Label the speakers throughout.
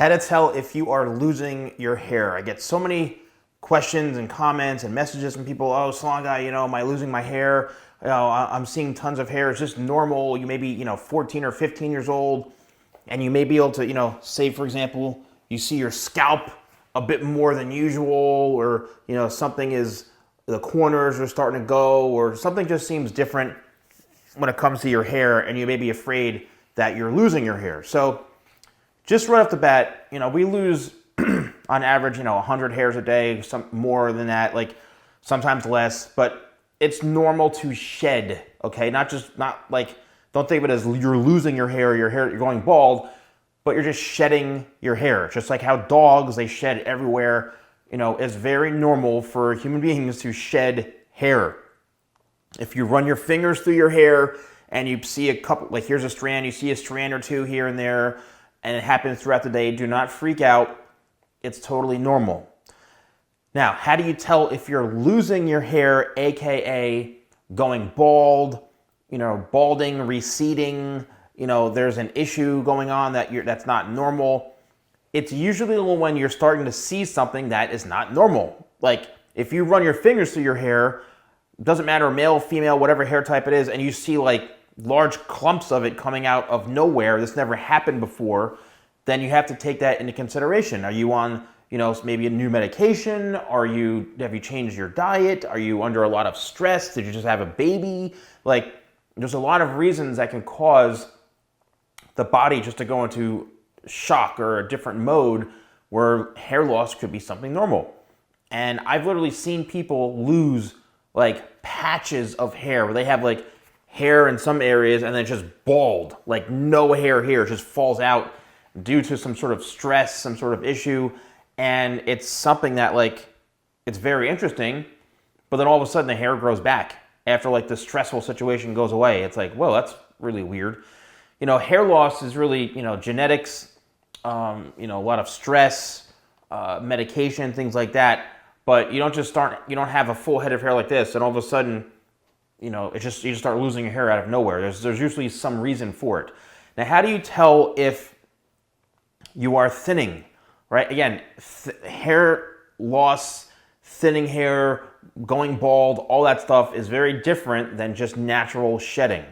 Speaker 1: How to tell if you are losing your hair. I get so many questions and comments and messages from people. Oh, salon guy, am I losing my hair? I'm seeing tons of hair. It's just normal. You may be, 14 or 15 years old, and you may be able to, say for example, you see your scalp a bit more than usual, or something is, the corners are starting to go, or something just seems different when it comes to your hair, and you may be afraid that you're losing your hair. So just right off the bat, we lose on average, 100 hairs a day, some more than that, like sometimes less, but it's normal to shed, okay? Not like, don't think of it as you're losing your hair, you're going bald, but you're just shedding your hair. Just like how dogs, they shed everywhere, it's very normal for human beings to shed hair. If you run your fingers through your hair and you see a couple, like here's a strand, you see a strand or two here and there, and it happens throughout the day, do not freak out. It's totally normal. Now, how do you tell if you're losing your hair, aka going bald, balding, receding, there's an issue going on that's not normal? It's usually when you're starting to see something that is not normal. Like if you run your fingers through your hair, doesn't matter, male, female, whatever hair type it is, and you see like large clumps of it coming out of nowhere, this never happened before, then you have to take that into consideration. Are you on, maybe a new medication? Have you changed your diet? Are you under a lot of stress? Did you just have a baby? Like, there's a lot of reasons that can cause the body just to go into shock or a different mode where hair loss could be something normal. And I've literally seen people lose like patches of hair where they have like hair in some areas and then just bald, like no hair here, it just falls out due to some sort of stress, some sort of issue. And it's something that it's very interesting, but then all of a sudden the hair grows back after like the stressful situation goes away. It's like, whoa, that's really weird. Hair loss is really, genetics, a lot of stress, medication, things like that. But you don't have a full head of hair like this and all of a sudden, you just start losing your hair out of nowhere. There's usually some reason for it. Now, how do you tell if you are thinning, right? Again, hair loss, thinning hair, going bald, all that stuff is very different than just natural shedding.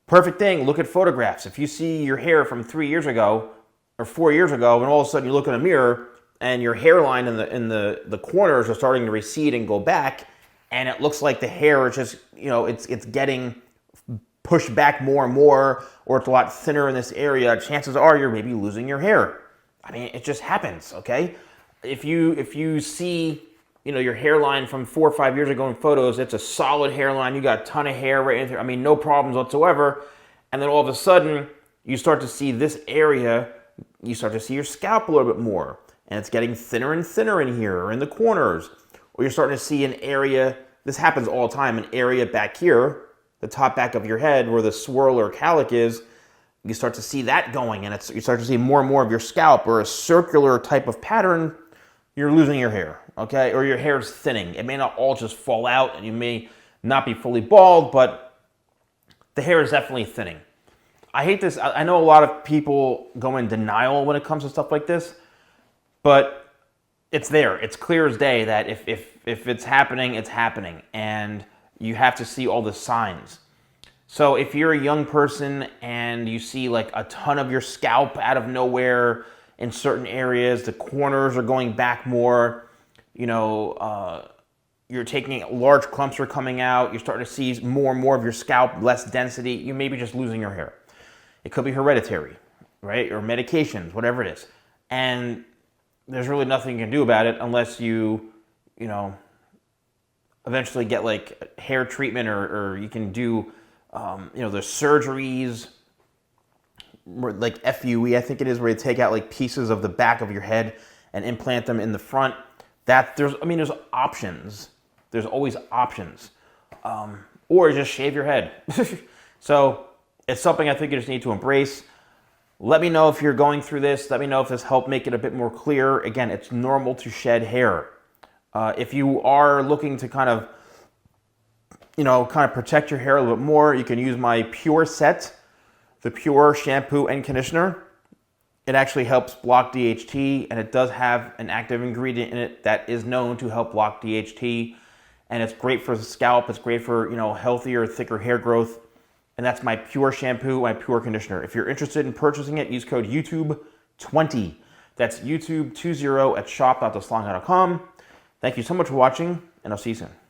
Speaker 1: Perfect thing, look at photographs. If you see your hair from 3 years ago or 4 years ago, and all of a sudden you look in a mirror and your hairline in the corners are starting to recede and go back, and it looks like the hair is just, it's getting pushed back more and more, or it's a lot thinner in this area, chances are you're maybe losing your hair. I mean, it just happens, okay? If you see, your hairline from 4 or 5 years ago in photos, it's a solid hairline, you got a ton of hair right in there, I mean, no problems whatsoever, and then all of a sudden, you start to see this area, you start to see your scalp a little bit more, and it's getting thinner and thinner in here, or in the corners, or you're starting to see an area, this happens all the time, an area back here, the top back of your head where the swirl or cowlick is, you start to see that going, and you start to see more and more of your scalp, or a circular type of pattern, you're losing your hair, okay? Or your hair is thinning. It may not all just fall out, and you may not be fully bald, but the hair is definitely thinning. I hate this. I know a lot of people go in denial when it comes to stuff like this, but it's there. It's clear as day that if it's happening, it's happening, and you have to see all the signs. So if you're a young person and you see like a ton of your scalp out of nowhere in certain areas, the corners are going back more, you're taking large clumps are coming out, you're starting to see more and more of your scalp, less density, you may be just losing your hair. It could be hereditary, right? Or medications, whatever it is. And there's really nothing you can do about it unless you eventually get like hair treatment, or you can do, the surgeries, like FUE, I think it is, where you take out like pieces of the back of your head and implant them in the front. There's options. There's always options. Or just shave your head. So it's something I think you just need to embrace. Let me know if you're going through this. Let me know if this helped make it a bit more clear. Again, it's normal to shed hair. If you are looking to kind of protect your hair a little bit more, you can use my Pure set, the Pure shampoo and conditioner. It actually helps block DHT, and it does have an active ingredient in it that is known to help block DHT. And it's great for the scalp. It's great for, healthier, thicker hair growth. And that's my Pure shampoo, my Pure conditioner. If you're interested in purchasing it, use code YouTube20. That's YouTube20 at shop.thesalonguy.com. Thank you so much for watching, and I'll see you soon.